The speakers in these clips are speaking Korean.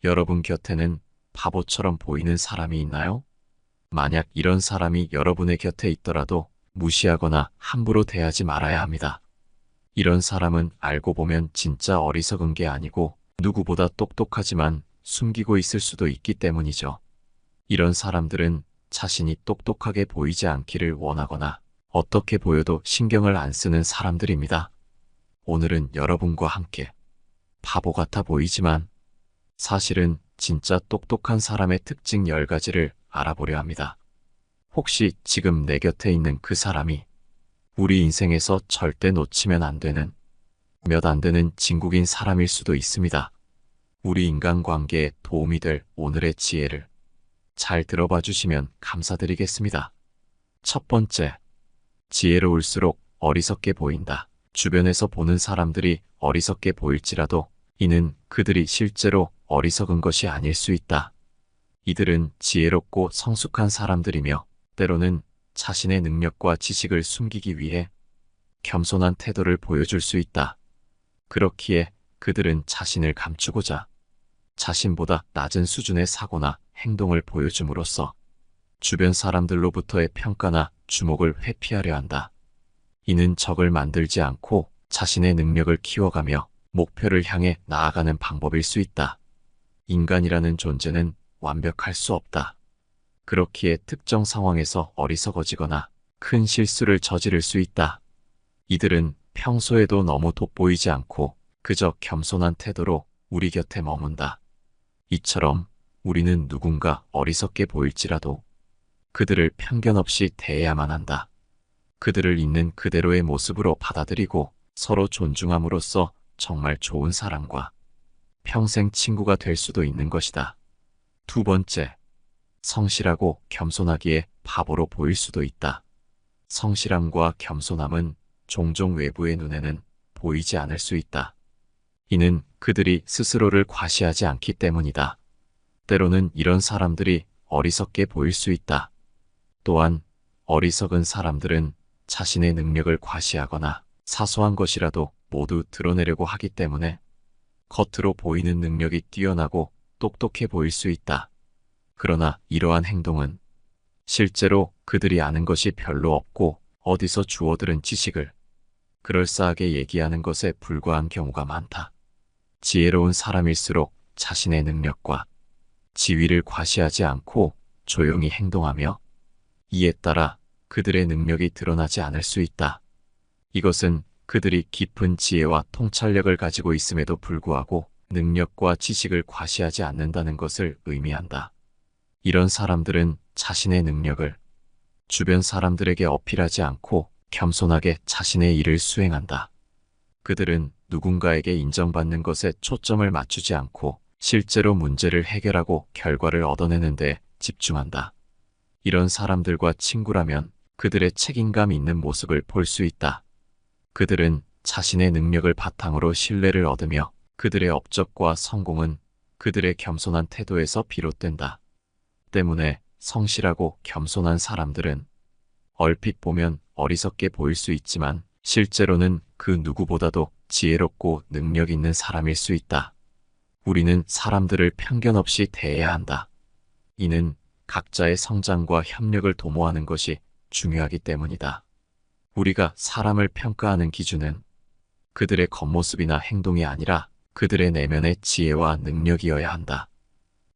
여러분 곁에는 바보처럼 보이는 사람이 있나요? 만약 이런 사람이 여러분의 곁에 있더라도 무시하거나 함부로 대하지 말아야 합니다. 이런 사람은 알고 보면 진짜 어리석은 게 아니고 누구보다 똑똑하지만 숨기고 있을 수도 있기 때문이죠. 이런 사람들은 자신이 똑똑하게 보이지 않기를 원하거나 어떻게 보여도 신경을 안 쓰는 사람들입니다. 오늘은 여러분과 함께 바보 같아 보이지만 사실은 진짜 똑똑한 사람의 특징 10가지를 알아보려 합니다. 혹시 지금 내 곁에 있는 그 사람이 우리 인생에서 절대 놓치면 안 되는 몇 안 되는 진국인 사람일 수도 있습니다. 우리 인간관계에 도움이 될 오늘의 지혜를 잘 들어봐 주시면 감사드리겠습니다. 첫 번째, 지혜로울수록 어리석게 보인다. 주변에서 보는 사람들이 어리석게 보일지라도 이는 그들이 실제로 어리석은 것이 아닐 수 있다. 이들은 지혜롭고 성숙한 사람들이며 때로는 자신의 능력과 지식을 숨기기 위해 겸손한 태도를 보여줄 수 있다. 그렇기에 그들은 자신을 감추고자 자신보다 낮은 수준의 사고나 행동을 보여줌으로써 주변 사람들로부터의 평가나 주목을 회피하려 한다. 이는 적을 만들지 않고 자신의 능력을 키워가며 목표를 향해 나아가는 방법일 수 있다. 인간이라는 존재는 완벽할 수 없다. 그렇기에 특정 상황에서 어리석어지거나 큰 실수를 저지를 수 있다. 이들은 평소에도 너무 돋보이지 않고 그저 겸손한 태도로 우리 곁에 머문다. 이처럼 우리는 누군가 어리석게 보일지라도 그들을 편견 없이 대해야만 한다. 그들을 있는 그대로의 모습으로 받아들이고 서로 존중함으로써 정말 좋은 사람과 평생 친구가 될 수도 있는 것이다. 두 번째, 성실하고 겸손하기에 바보로 보일 수도 있다. 성실함과 겸손함은 종종 외부의 눈에는 보이지 않을 수 있다. 이는 그들이 스스로를 과시하지 않기 때문이다. 때로는 이런 사람들이 어리석게 보일 수 있다. 또한 어리석은 사람들은 자신의 능력을 과시하거나 사소한 것이라도 모두 드러내려고 하기 때문에 겉으로 보이는 능력이 뛰어나고 똑똑해 보일 수 있다. 그러나 이러한 행동은 실제로 그들이 아는 것이 별로 없고 어디서 주워들은 지식을 그럴싸하게 얘기하는 것에 불과한 경우가 많다. 지혜로운 사람일수록 자신의 능력과 지위를 과시하지 않고 조용히 행동하며 이에 따라 그들의 능력이 드러나지 않을 수 있다. 이것은 그들이 깊은 지혜와 통찰력을 가지고 있음에도 불구하고 능력과 지식을 과시하지 않는다는 것을 의미한다. 이런 사람들은 자신의 능력을 주변 사람들에게 어필하지 않고 겸손하게 자신의 일을 수행한다. 그들은 누군가에게 인정받는 것에 초점을 맞추지 않고 실제로 문제를 해결하고 결과를 얻어내는 데 집중한다. 이런 사람들과 친구라면 그들의 책임감 있는 모습을 볼 수 있다. 그들은 자신의 능력을 바탕으로 신뢰를 얻으며 그들의 업적과 성공은 그들의 겸손한 태도에서 비롯된다. 때문에 성실하고 겸손한 사람들은 얼핏 보면 어리석게 보일 수 있지만 실제로는 그 누구보다도 지혜롭고 능력 있는 사람일 수 있다. 우리는 사람들을 편견 없이 대해야 한다. 이는 각자의 성장과 협력을 도모하는 것이 중요하기 때문이다. 우리가 사람을 평가하는 기준은 그들의 겉모습이나 행동이 아니라 그들의 내면의 지혜와 능력이어야 한다.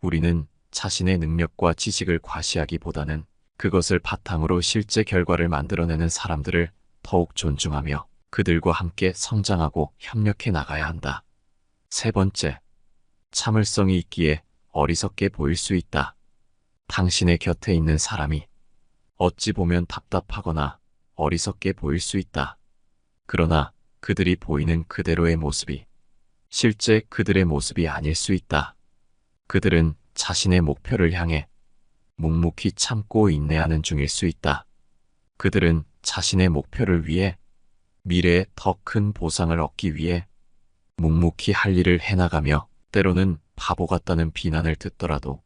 우리는 자신의 능력과 지식을 과시하기보다는 그것을 바탕으로 실제 결과를 만들어내는 사람들을 더욱 존중하며 그들과 함께 성장하고 협력해 나가야 한다. 세 번째, 참을성이 있기에 어리석게 보일 수 있다. 당신의 곁에 있는 사람이 어찌 보면 답답하거나 어리석게 보일 수 있다. 그러나 그들이 보이는 그대로의 모습이 실제 그들의 모습이 아닐 수 있다. 그들은 자신의 목표를 향해 묵묵히 참고 인내하는 중일 수 있다. 그들은 자신의 목표를 위해 미래에 더 큰 보상을 얻기 위해 묵묵히 할 일을 해나가며 때로는 바보 같다는 비난을 듣더라도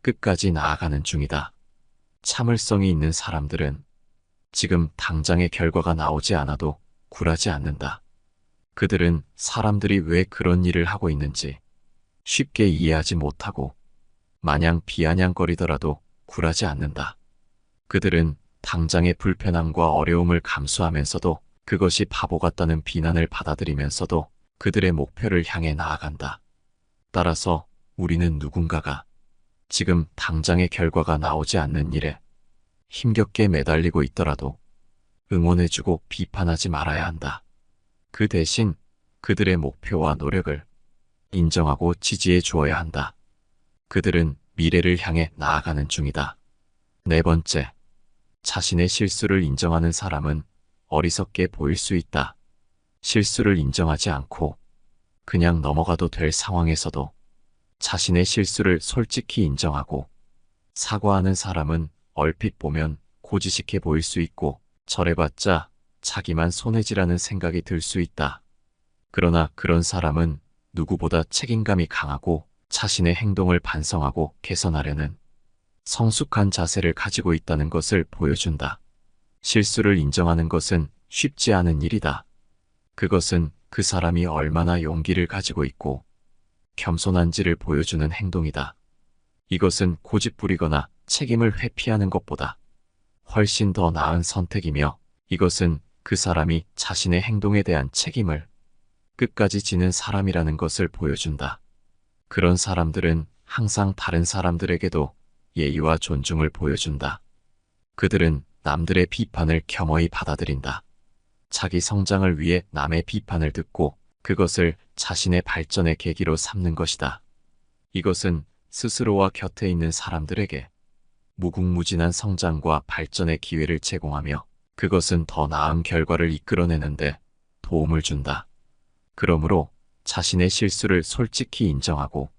끝까지 나아가는 중이다. 참을성이 있는 사람들은 지금 당장의 결과가 나오지 않아도 굴하지 않는다. 그들은 사람들이 왜 그런 일을 하고 있는지 쉽게 이해하지 못하고 마냥 비아냥거리더라도 굴하지 않는다. 그들은 당장의 불편함과 어려움을 감수하면서도 그것이 바보 같다는 비난을 받아들이면서도 그들의 목표를 향해 나아간다. 따라서 우리는 누군가가 지금 당장의 결과가 나오지 않는 일에 힘겹게 매달리고 있더라도 응원해주고 비판하지 말아야 한다. 그 대신 그들의 목표와 노력을 인정하고 지지해 주어야 한다. 그들은 미래를 향해 나아가는 중이다. 네 번째, 자신의 실수를 인정하는 사람은 어리석게 보일 수 있다. 실수를 인정하지 않고 그냥 넘어가도 될 상황에서도 자신의 실수를 솔직히 인정하고 사과하는 사람은 얼핏 보면 고지식해 보일 수 있고 저래봤자 자기만 손해지라는 생각이 들 수 있다. 그러나 그런 사람은 누구보다 책임감이 강하고 자신의 행동을 반성하고 개선하려는 성숙한 자세를 가지고 있다는 것을 보여준다. 실수를 인정하는 것은 쉽지 않은 일이다. 그것은 그 사람이 얼마나 용기를 가지고 있고 겸손한지를 보여주는 행동이다. 이것은 고집부리거나 책임을 회피하는 것보다 훨씬 더 나은 선택이며 이것은 그 사람이 자신의 행동에 대한 책임을 끝까지 지는 사람이라는 것을 보여준다. 그런 사람들은 항상 다른 사람들에게도 예의와 존중을 보여준다. 그들은 남들의 비판을 겸허히 받아들인다. 자기 성장을 위해 남의 비판을 듣고 그것을 자신의 발전의 계기로 삼는 것이다. 이것은 스스로와 곁에 있는 사람들에게 무궁무진한 성장과 발전의 기회를 제공하며 그것은 더 나은 결과를 이끌어내는데 도움을 준다. 그러므로 자신의 실수를 솔직히 인정하고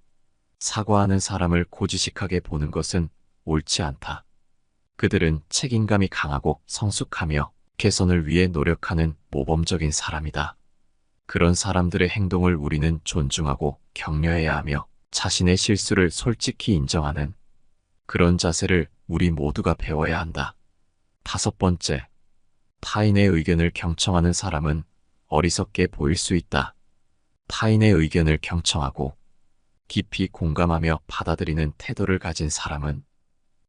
사과하는 사람을 고지식하게 보는 것은 옳지 않다. 그들은 책임감이 강하고 성숙하며 개선을 위해 노력하는 모범적인 사람이다. 그런 사람들의 행동을 우리는 존중하고 격려해야 하며 자신의 실수를 솔직히 인정하는 그런 자세를 우리 모두가 배워야 한다. 다섯 번째, 타인의 의견을 경청하는 사람은 어리석게 보일 수 있다. 타인의 의견을 경청하고 깊이 공감하며 받아들이는 태도를 가진 사람은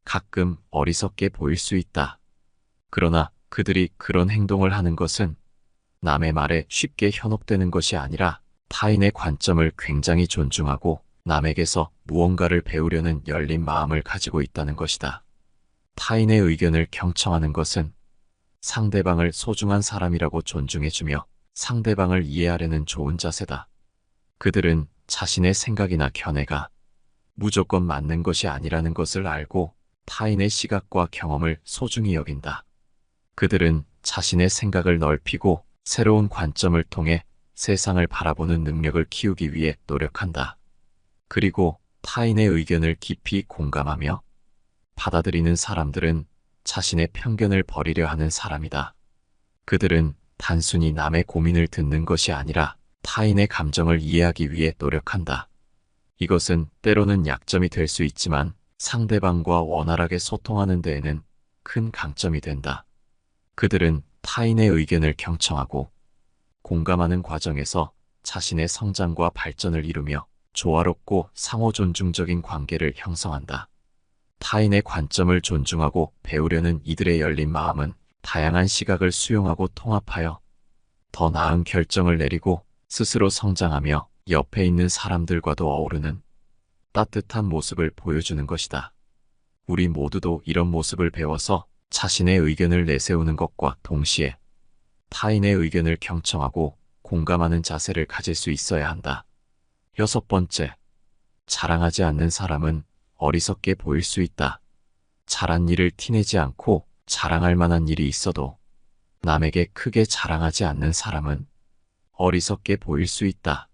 가끔 어리석게 보일 수 있다. 그러나 그들이 그런 행동을 하는 것은 남의 말에 쉽게 현혹되는 것이 아니라 타인의 관점을 굉장히 존중하고 남에게서 무언가를 배우려는 열린 마음을 가지고 있다는 것이다. 타인의 의견을 경청하는 것은 상대방을 소중한 사람이라고 존중해주며 상대방을 이해하려는 좋은 자세다. 그들은 자신의 생각이나 견해가 무조건 맞는 것이 아니라는 것을 알고 타인의 시각과 경험을 소중히 여긴다. 그들은 자신의 생각을 넓히고 새로운 관점을 통해 세상을 바라보는 능력을 키우기 위해 노력한다. 그리고 타인의 의견을 깊이 공감하며 받아들이는 사람들은 자신의 편견을 버리려 하는 사람이다. 그들은 단순히 남의 고민을 듣는 것이 아니라 타인의 감정을 이해하기 위해 노력한다. 이것은 때로는 약점이 될 수 있지만 상대방과 원활하게 소통하는 데에는 큰 강점이 된다. 그들은 타인의 의견을 경청하고 공감하는 과정에서 자신의 성장과 발전을 이루며 조화롭고 상호 존중적인 관계를 형성한다. 타인의 관점을 존중하고 배우려는 이들의 열린 마음은 다양한 시각을 수용하고 통합하여 더 나은 결정을 내리고 스스로 성장하며 옆에 있는 사람들과도 어우르는 따뜻한 모습을 보여주는 것이다. 우리 모두도 이런 모습을 배워서 자신의 의견을 내세우는 것과 동시에 타인의 의견을 경청하고 공감하는 자세를 가질 수 있어야 한다. 여섯 번째, 자랑하지 않는 사람은 어리석게 보일 수 있다. 잘한 일을 티내지 않고 자랑할 만한 일이 있어도 남에게 크게 자랑하지 않는 사람은 어리석게 보일 수 있다.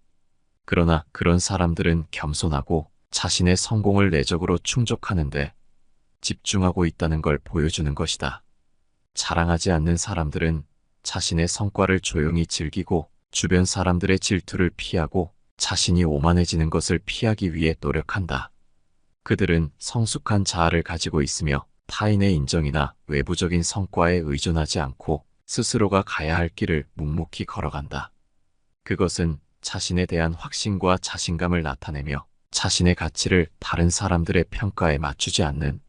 그러나 그런 사람들은 겸손하고 자신의 성공을 내적으로 충족하는데 집중하고 있다는 걸 보여주는 것이다. 자랑하지 않는 사람들은 자신의 성과를 조용히 즐기고 주변 사람들의 질투를 피하고 자신이 오만해지는 것을 피하기 위해 노력한다. 그들은 성숙한 자아를 가지고 있으며 타인의 인정이나 외부적인 성과에 의존하지 않고 스스로가 가야 할 길을 묵묵히 걸어간다. 그것은 자신에 대한 확신과 자신감을 나타내며 자신의 가치를 다른 사람들의 평가에 맞추지 않는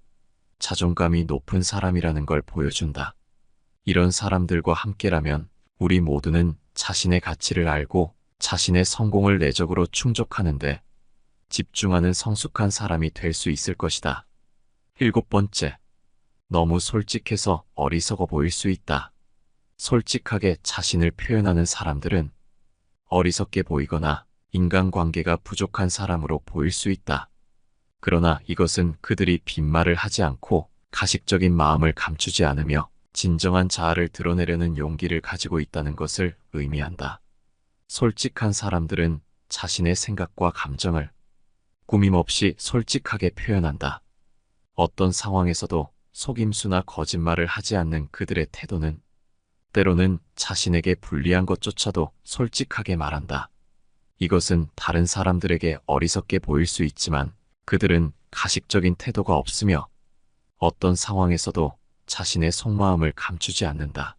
자존감이 높은 사람이라는 걸 보여준다. 이런 사람들과 함께라면 우리 모두는 자신의 가치를 알고 자신의 성공을 내적으로 충족하는데 집중하는 성숙한 사람이 될 수 있을 것이다. 7번째, 너무 솔직해서 어리석어 보일 수 있다. 솔직하게 자신을 표현하는 사람들은 어리석게 보이거나 인간관계가 부족한 사람으로 보일 수 있다. 그러나 이것은 그들이 빈말을 하지 않고 가식적인 마음을 감추지 않으며 진정한 자아를 드러내려는 용기를 가지고 있다는 것을 의미한다. 솔직한 사람들은 자신의 생각과 감정을 꾸밈 없이 솔직하게 표현한다. 어떤 상황에서도 속임수나 거짓말을 하지 않는 그들의 태도는 때로는 자신에게 불리한 것조차도 솔직하게 말한다. 이것은 다른 사람들에게 어리석게 보일 수 있지만 그들은 가식적인 태도가 없으며 어떤 상황에서도 자신의 속마음을 감추지 않는다.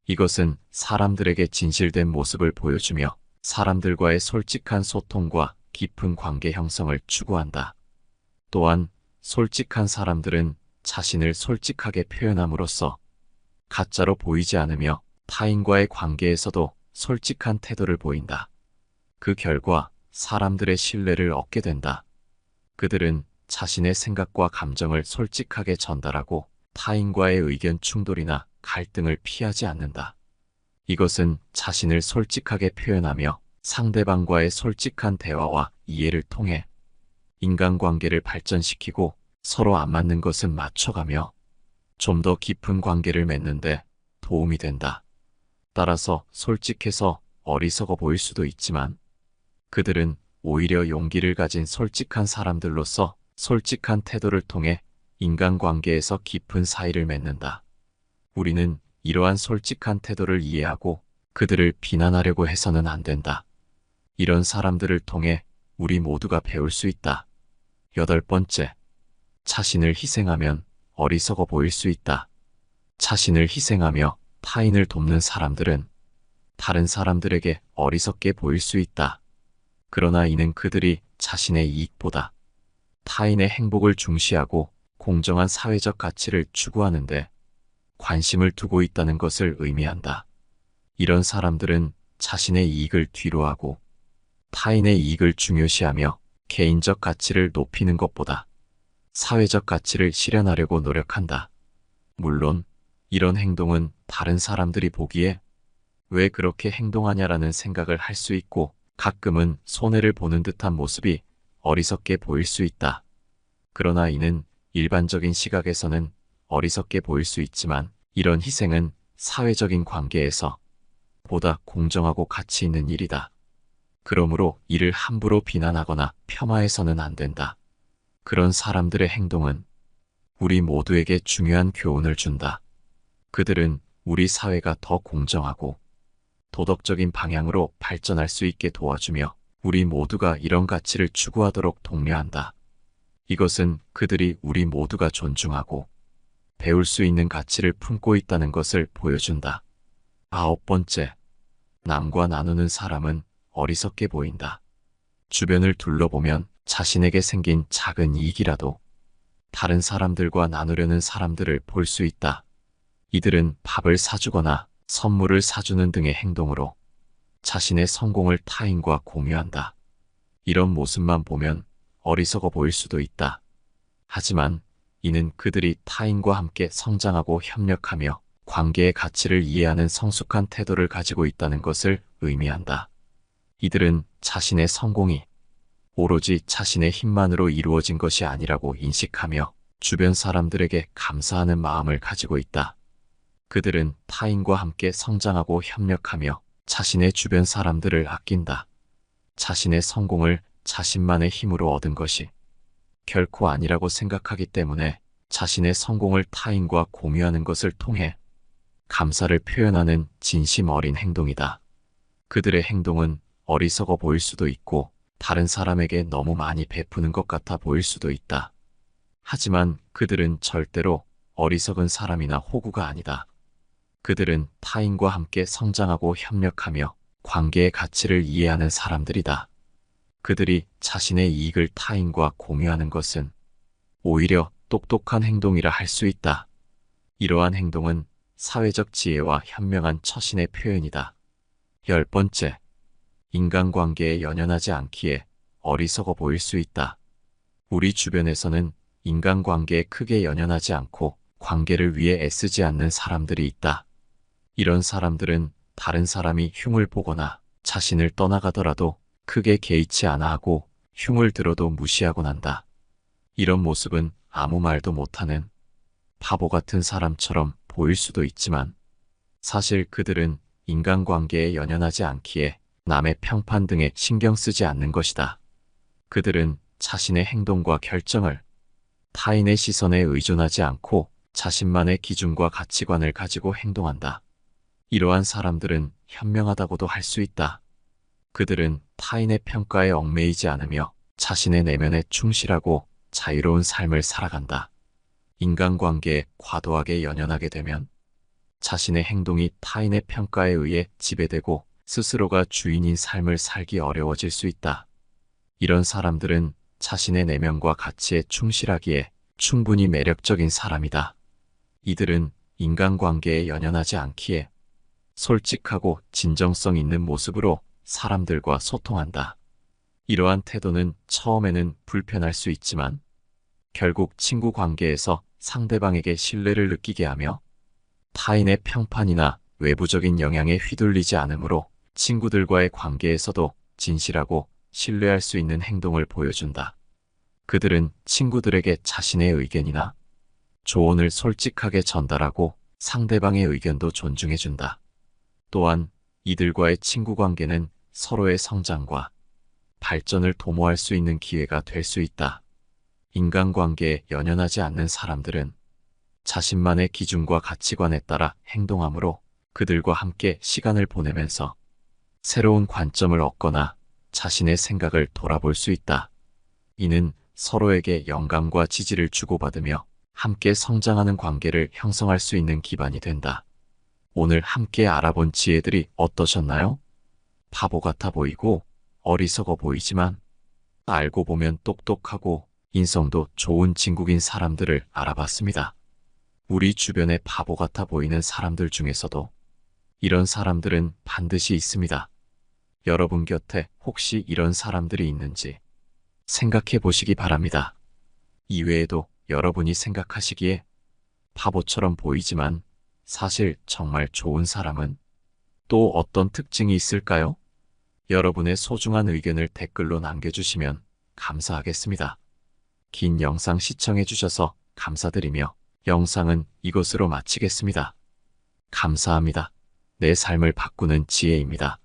이것은 사람들에게 진실된 모습을 보여주며 사람들과의 솔직한 소통과 깊은 관계 형성을 추구한다. 또한 솔직한 사람들은 자신을 솔직하게 표현함으로써 가짜로 보이지 않으며 타인과의 관계에서도 솔직한 태도를 보인다. 그 결과 사람들의 신뢰를 얻게 된다. 그들은 자신의 생각과 감정을 솔직하게 전달하고 타인과의 의견 충돌이나 갈등을 피하지 않는다. 이것은 자신을 솔직하게 표현하며 상대방과의 솔직한 대화와 이해를 통해 인간관계를 발전시키고 서로 안 맞는 것은 맞춰가며 좀 더 깊은 관계를 맺는데 도움이 된다. 따라서 솔직해서 어리석어 보일 수도 있지만 그들은 오히려 용기를 가진 솔직한 사람들로서 솔직한 태도를 통해 인간관계에서 깊은 사이를 맺는다. 우리는 이러한 솔직한 태도를 이해하고 그들을 비난하려고 해서는 안 된다. 이런 사람들을 통해 우리 모두가 배울 수 있다. 8번째, 자신을 희생하면 어리석어 보일 수 있다. 자신을 희생하며 타인을 돕는 사람들은 다른 사람들에게 어리석게 보일 수 있다. 그러나 이는 그들이 자신의 이익보다 타인의 행복을 중시하고 공정한 사회적 가치를 추구하는데 관심을 두고 있다는 것을 의미한다. 이런 사람들은 자신의 이익을 뒤로하고 타인의 이익을 중요시하며 개인적 가치를 높이는 것보다 사회적 가치를 실현하려고 노력한다. 물론 이런 행동은 다른 사람들이 보기에 왜 그렇게 행동하냐라는 생각을 할 수 있고 가끔은 손해를 보는 듯한 모습이 어리석게 보일 수 있다. 그러나 이는 일반적인 시각에서는 어리석게 보일 수 있지만 이런 희생은 사회적인 관계에서 보다 공정하고 가치 있는 일이다. 그러므로 이를 함부로 비난하거나 폄하해서는 안 된다. 그런 사람들의 행동은 우리 모두에게 중요한 교훈을 준다. 그들은 우리 사회가 더 공정하고 도덕적인 방향으로 발전할 수 있게 도와주며 우리 모두가 이런 가치를 추구하도록 독려한다. 이것은 그들이 우리 모두가 존중하고 배울 수 있는 가치를 품고 있다는 것을 보여준다. 9번째, 남과 나누는 사람은 어리석게 보인다. 주변을 둘러보면 자신에게 생긴 작은 이익이라도 다른 사람들과 나누려는 사람들을 볼 수 있다. 이들은 밥을 사주거나 선물을 사주는 등의 행동으로 자신의 성공을 타인과 공유한다. 이런 모습만 보면 어리석어 보일 수도 있다. 하지만 이는 그들이 타인과 함께 성장하고 협력하며 관계의 가치를 이해하는 성숙한 태도를 가지고 있다는 것을 의미한다. 이들은 자신의 성공이 오로지 자신의 힘만으로 이루어진 것이 아니라고 인식하며 주변 사람들에게 감사하는 마음을 가지고 있다. 그들은 타인과 함께 성장하고 협력하며 자신의 주변 사람들을 아낀다. 자신의 성공을 자신만의 힘으로 얻은 것이 결코 아니라고 생각하기 때문에 자신의 성공을 타인과 공유하는 것을 통해 감사를 표현하는 진심 어린 행동이다. 그들의 행동은 어리석어 보일 수도 있고 다른 사람에게 너무 많이 베푸는 것 같아 보일 수도 있다. 하지만 그들은 절대로 어리석은 사람이나 호구가 아니다. 그들은 타인과 함께 성장하고 협력하며 관계의 가치를 이해하는 사람들이다. 그들이 자신의 이익을 타인과 공유하는 것은 오히려 똑똑한 행동이라 할 수 있다. 이러한 행동은 사회적 지혜와 현명한 처신의 표현이다. 10번째, 인간관계에 연연하지 않기에 어리석어 보일 수 있다. 우리 주변에서는 인간관계에 크게 연연하지 않고 관계를 위해 애쓰지 않는 사람들이 있다. 이런 사람들은 다른 사람이 흉을 보거나 자신을 떠나가더라도 크게 개의치 않아 하고 흉을 들어도 무시하곤 한다. 이런 모습은 아무 말도 못하는 바보 같은 사람처럼 보일 수도 있지만 사실 그들은 인간관계에 연연하지 않기에 남의 평판 등에 신경 쓰지 않는 것이다. 그들은 자신의 행동과 결정을 타인의 시선에 의존하지 않고 자신만의 기준과 가치관을 가지고 행동한다. 이러한 사람들은 현명하다고도 할 수 있다. 그들은 타인의 평가에 얽매이지 않으며 자신의 내면에 충실하고 자유로운 삶을 살아간다. 인간관계에 과도하게 연연하게 되면 자신의 행동이 타인의 평가에 의해 지배되고 스스로가 주인인 삶을 살기 어려워질 수 있다. 이런 사람들은 자신의 내면과 가치에 충실하기에 충분히 매력적인 사람이다. 이들은 인간관계에 연연하지 않기에 솔직하고 진정성 있는 모습으로 사람들과 소통한다. 이러한 태도는 처음에는 불편할 수 있지만 결국 친구 관계에서 상대방에게 신뢰를 느끼게 하며 타인의 평판이나 외부적인 영향에 휘둘리지 않으므로 친구들과의 관계에서도 진실하고 신뢰할 수 있는 행동을 보여준다. 그들은 친구들에게 자신의 의견이나 조언을 솔직하게 전달하고 상대방의 의견도 존중해준다. 또한 이들과의 친구 관계는 서로의 성장과 발전을 도모할 수 있는 기회가 될 수 있다. 인간관계에 연연하지 않는 사람들은 자신만의 기준과 가치관에 따라 행동하므로 그들과 함께 시간을 보내면서 새로운 관점을 얻거나 자신의 생각을 돌아볼 수 있다. 이는 서로에게 영감과 지지를 주고받으며 함께 성장하는 관계를 형성할 수 있는 기반이 된다. 오늘 함께 알아본 지혜들이 어떠셨나요? 바보 같아 보이고 어리석어 보이지만 알고 보면 똑똑하고 인성도 좋은 진국인 사람들을 알아봤습니다. 우리 주변에 바보 같아 보이는 사람들 중에서도 이런 사람들은 반드시 있습니다. 여러분 곁에 혹시 이런 사람들이 있는지 생각해 보시기 바랍니다. 이외에도 여러분이 생각하시기에 바보처럼 보이지만 사실 정말 좋은 사람은 또 어떤 특징이 있을까요? 여러분의 소중한 의견을 댓글로 남겨주시면 감사하겠습니다. 긴 영상 시청해 주셔서 감사드리며 영상은 이것으로 마치겠습니다. 감사합니다. 내 삶을 바꾸는 지혜입니다.